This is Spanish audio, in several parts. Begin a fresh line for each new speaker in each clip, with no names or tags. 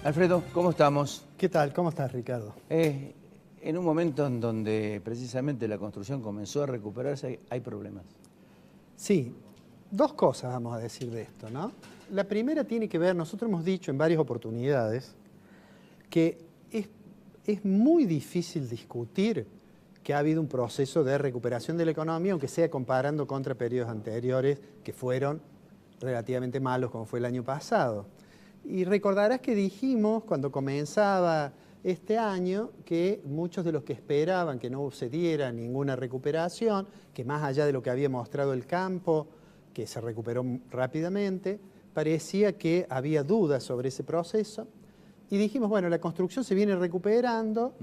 Alfredo, ¿cómo estamos?
¿Qué tal? ¿Cómo estás, Ricardo?
En un momento en donde precisamente la construcción comenzó a recuperarse, hay problemas.
Sí, dos cosas vamos a decir de esto, ¿no? La primera tiene que ver, nosotros hemos dicho en varias oportunidades que es muy difícil discutir que ha habido un proceso de recuperación de la economía, aunque sea comparando contra periodos anteriores que fueron relativamente malos, como fue el año pasado. Y recordarás que dijimos cuando comenzaba este año que muchos de los que esperaban que no se diera ninguna recuperación, que más allá de lo que había mostrado el campo, que se recuperó rápidamente, parecía que había dudas sobre ese proceso. Y dijimos, bueno, la construcción se viene recuperando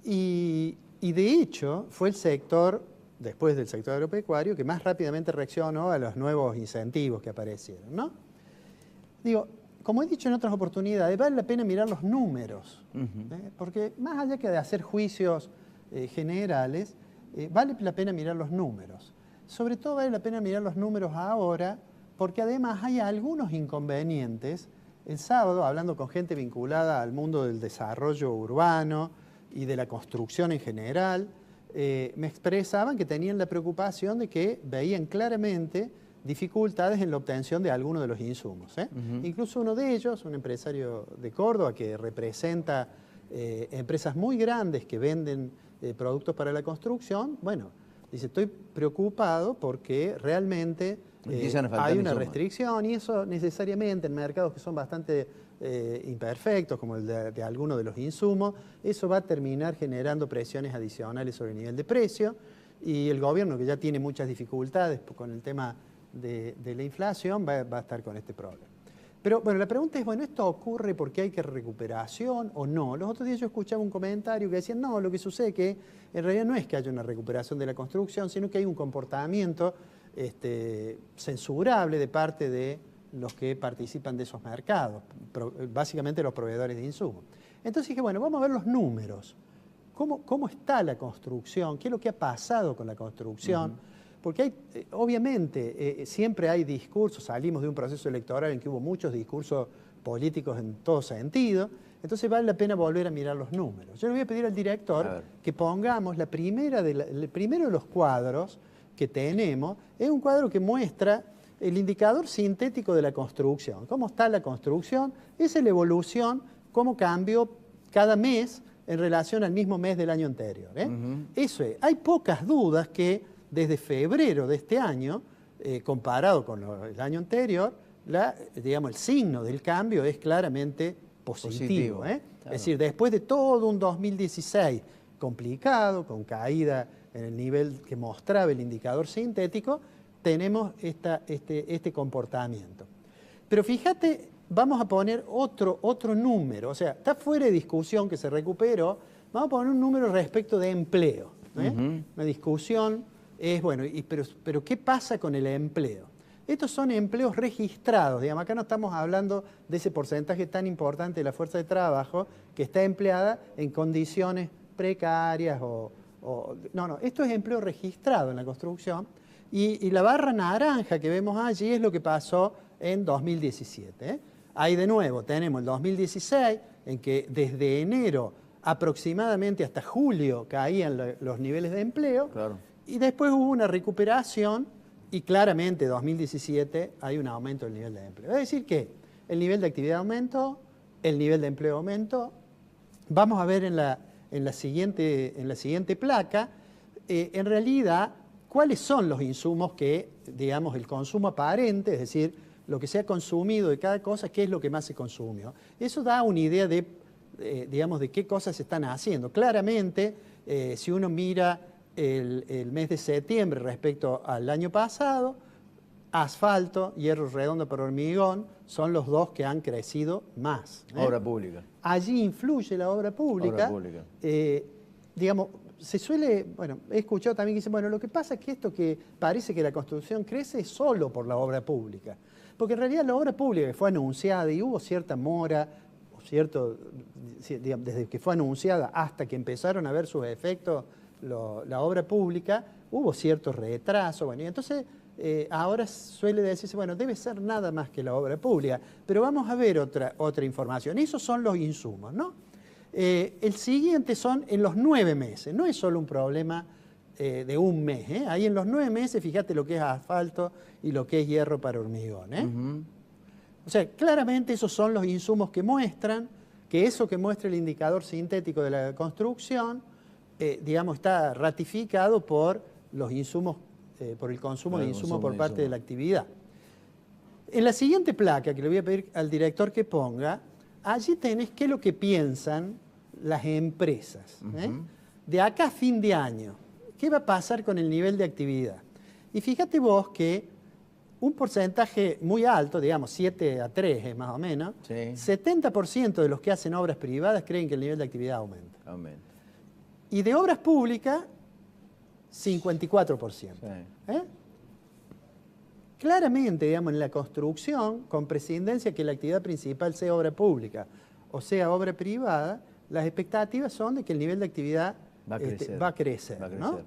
y de hecho fue el sector, después del sector agropecuario, que más rápidamente reaccionó a los nuevos incentivos que aparecieron, ¿no? Digo, como he dicho en otras oportunidades, vale la pena mirar los números, porque más allá que de hacer juicios generales, vale la pena mirar los números. Sobre todo vale la pena mirar los números ahora, porque además hay algunos inconvenientes. El sábado, hablando con gente vinculada al mundo del desarrollo urbano y de la construcción en general, me expresaban que tenían la preocupación de que veían claramente dificultades en la obtención de algunos de los insumos. Incluso uno de ellos, un empresario de Córdoba que representa empresas muy grandes que venden productos para la construcción, bueno, dice, estoy preocupado porque realmente hay una restricción y eso necesariamente en mercados que son bastante imperfectos, como el de algunos de los insumos, eso va a terminar generando presiones adicionales sobre el nivel de precio y el gobierno, que ya tiene muchas dificultades con el tema de la inflación, va a estar con este problema. Pero bueno, la pregunta es, bueno, ¿esto ocurre porque hay que recuperación o no? Los otros días yo escuchaba un comentario que decía, no, lo que sucede es que en realidad no es que haya una recuperación de la construcción, sino que hay un comportamiento censurable de parte de los que participan de esos mercados, básicamente los proveedores de insumos. Entonces dije, bueno, vamos a ver los números. ¿Cómo está la construcción? ¿Qué es lo que ha pasado con la construcción? Porque hay, obviamente, siempre hay discursos, salimos de un proceso electoral en que hubo muchos discursos políticos en todo sentido, entonces vale la pena volver a mirar los números. Yo le voy a pedir al director que pongamos el primero de los cuadros que tenemos, es un cuadro que muestra el indicador sintético de la construcción. ¿Cómo está la construcción? Esa es la evolución, cómo cambió cada mes en relación al mismo mes del año anterior. Eso es, hay pocas dudas que desde febrero de este año, comparado con el año anterior, digamos, el signo del cambio es claramente positivo. Claro. Es decir, después de todo un 2016 complicado, con caída en el nivel que mostraba el indicador sintético, tenemos este comportamiento. Pero fíjate, vamos a poner otro número, o sea, está fuera de discusión que se recuperó, vamos a poner un número respecto de empleo. Una discusión es, bueno, pero ¿qué pasa con el empleo? Estos son empleos registrados, digamos, acá no estamos hablando de ese porcentaje tan importante de la fuerza de trabajo que está empleada en condiciones precarias no, esto es empleo registrado en la construcción y la barra naranja que vemos allí es lo que pasó en 2017. Ahí de nuevo tenemos el 2016 en que desde enero aproximadamente hasta julio caían los niveles de empleo. Claro. Y después hubo una recuperación y claramente en 2017 hay un aumento del nivel de empleo. Es decir que el nivel de actividad aumentó, el nivel de empleo aumentó. Vamos a ver en la siguiente placa, en realidad, cuáles son los insumos que, digamos, el consumo aparente, es decir, lo que se ha consumido de cada cosa, qué es lo que más se consumió. Eso da una idea de, digamos, de qué cosas se están haciendo. Claramente, si uno mira el mes de septiembre respecto al año pasado, asfalto, hierro redondo para hormigón, son los dos que han crecido más.
Obra pública.
Allí influye la obra pública. Digamos, se suele, bueno, he escuchado también que dicen, bueno, lo que pasa es que esto que parece que la construcción crece es solo por la obra pública. Porque en realidad la obra pública que fue anunciada y hubo cierta mora, digamos, desde que fue anunciada hasta que empezaron a ver sus efectos la obra pública, hubo cierto retraso. Bueno, y entonces ahora suele decirse, bueno, debe ser nada más que la obra pública, pero vamos a ver otra información. Esos son los insumos, ¿no? El siguiente son en los 9 meses, no es solo un problema de un mes, ¿eh? Ahí en los 9 meses, fíjate lo que es asfalto y lo que es hierro para hormigón, ¿eh? O sea, claramente esos son los insumos que muestran que eso que muestra el indicador sintético de la construcción, digamos, está ratificado por los insumos, por el consumo de insumos por parte de la actividad. En la siguiente placa, que le voy a pedir al director que ponga, allí tenés qué es lo que piensan las empresas. De acá a fin de año, ¿qué va a pasar con el nivel de actividad? Y fíjate vos que un porcentaje muy alto, digamos 7-3 más o menos, sí. 70% de los que hacen obras privadas creen que el nivel de actividad aumenta. Y de obras públicas, 54%. Sí. Claramente, digamos, en la construcción, con prescindencia que la actividad principal sea obra pública o sea obra privada, las expectativas son de que el nivel de actividad va a crecer. ¿No?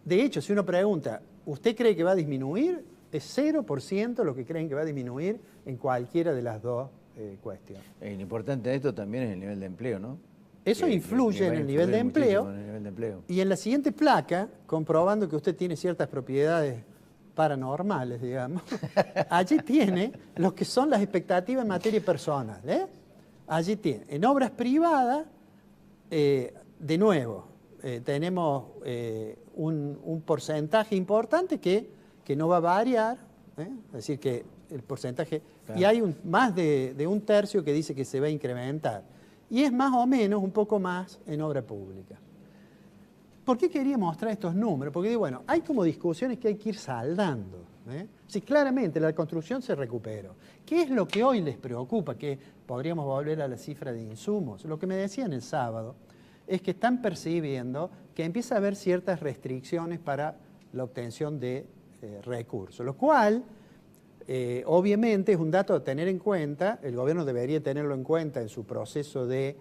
De hecho, si uno pregunta, ¿usted cree que va a disminuir? Es 0% lo que creen que va a disminuir en cualquiera de las dos cuestiones.
Lo importante de esto también es el nivel de empleo, ¿no?
Eso influye en el nivel de empleo. Y en la siguiente placa, comprobando que usted tiene ciertas propiedades paranormales, digamos, allí tiene lo que son las expectativas en materia personal. Allí tiene. En obras privadas, de nuevo, tenemos un porcentaje importante que no va a variar, es decir, que el porcentaje... Claro. Y hay más de un tercio que dice que se va a incrementar. Y es más o menos un poco más en obra pública. ¿Por qué quería mostrar estos números? Porque, bueno, hay como discusiones que hay que ir saldando. Sí, claramente la construcción se recuperó. ¿Qué es lo que hoy les preocupa? Que podríamos volver a la cifra de insumos. Lo que me decían el sábado es que están percibiendo que empieza a haber ciertas restricciones para la obtención de recursos, lo cual obviamente es un dato a tener en cuenta. El gobierno debería tenerlo en cuenta en su proceso de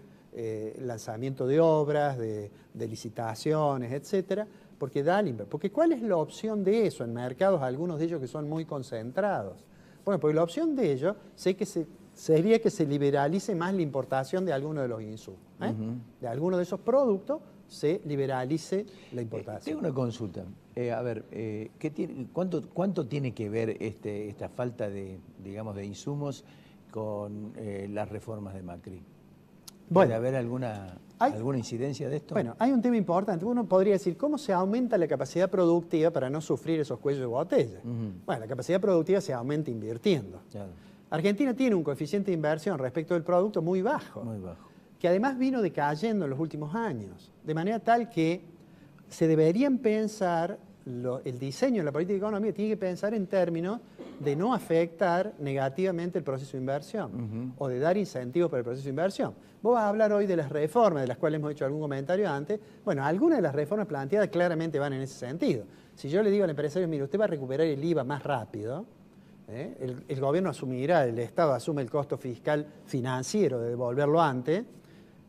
lanzamiento de obras, de licitaciones, etcétera, porque porque ¿cuál es la opción de eso en mercados, algunos de ellos que son muy concentrados? Bueno, porque la opción de ellos sería que se liberalice más la importación de algunos de los insumos, de algunos de esos productos se liberalice la importación.
Tengo una consulta. A ver, ¿cuánto tiene que ver esta falta de, digamos, de insumos con las reformas de Macri? ¿Puede haber alguna incidencia de esto?
Bueno, hay un tema importante. Uno podría decir, ¿cómo se aumenta la capacidad productiva para no sufrir esos cuellos de botella? Bueno, la capacidad productiva se aumenta invirtiendo. Claro. Argentina tiene un coeficiente de inversión respecto del producto muy bajo. Muy bajo. Que además vino decayendo en los últimos años, de manera tal que se deberían pensar, el diseño de la política económica tiene que pensar en términos de no afectar negativamente el proceso de inversión o de dar incentivos para el proceso de inversión. Vos vas a hablar hoy de las reformas, de las cuales hemos hecho algún comentario antes. Bueno, algunas de las reformas planteadas claramente van en ese sentido. Si yo le digo al empresario, mire, usted va a recuperar el IVA más rápido, el gobierno asumirá, el Estado asume el costo fiscal financiero de devolverlo antes,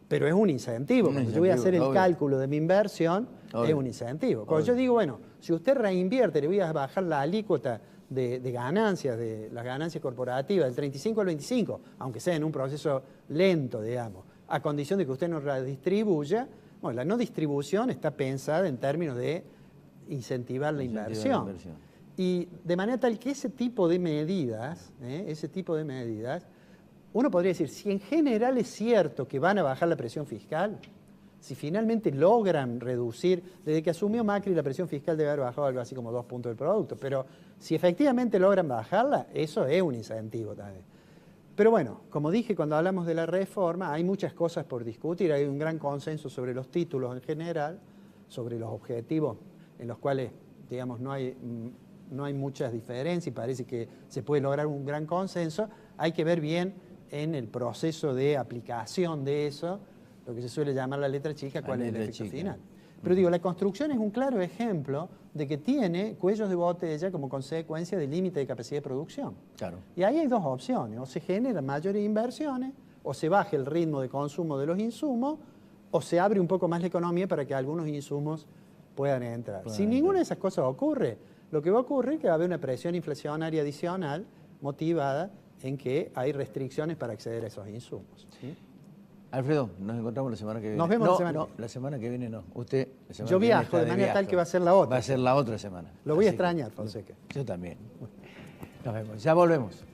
pero es un incentivo. Cuando yo voy a hacer el cálculo de mi inversión, es un incentivo. Cuando yo digo, bueno, si usted reinvierte, le voy a bajar la alícuota de ganancias, de las ganancias corporativas, del 35 al 25, aunque sea en un proceso lento, digamos, a condición de que usted no redistribuya. Bueno, la no distribución está pensada en términos de incentivar la inversión. Y de manera tal que ese tipo de medidas, uno podría decir, si en general es cierto que van a bajar la presión fiscal, si finalmente logran reducir, desde que asumió Macri la presión fiscal debe haber bajado algo así como 2 puntos del producto, pero si efectivamente logran bajarla, eso es un incentivo también. Pero bueno, como dije cuando hablamos de la reforma, hay muchas cosas por discutir, hay un gran consenso sobre los títulos en general, sobre los objetivos en los cuales, digamos, no hay muchas diferencias y parece que se puede lograr un gran consenso. Hay que ver bien en el proceso de aplicación de eso, lo que se suele llamar la letra chica, cuál es el efecto final. Pero digo, la construcción es un claro ejemplo de que tiene cuellos de botella como consecuencia del límite de capacidad de producción. Claro. Y ahí hay dos opciones, o se generan mayores inversiones, o se baja el ritmo de consumo de los insumos, o se abre un poco más la economía para que algunos insumos puedan entrar.
Puedan
Si
entrar.
ninguna de esas cosas ocurre, lo que va a ocurrir es que va a haber una presión inflacionaria adicional motivada en que hay restricciones para acceder a esos insumos. ¿Sí?
Alfredo, nos encontramos la semana que viene.
Nos vemos la semana
No,
que viene.
la semana que viene no. Usted, la semana
Yo
que viene
viajo,
está
de manera tal
viaje.
que va a ser la otra.
Va a ser la otra semana.
Lo voy a
Así que-
extrañar, Fonseca.
Yo también. Nos vemos. Ya volvemos.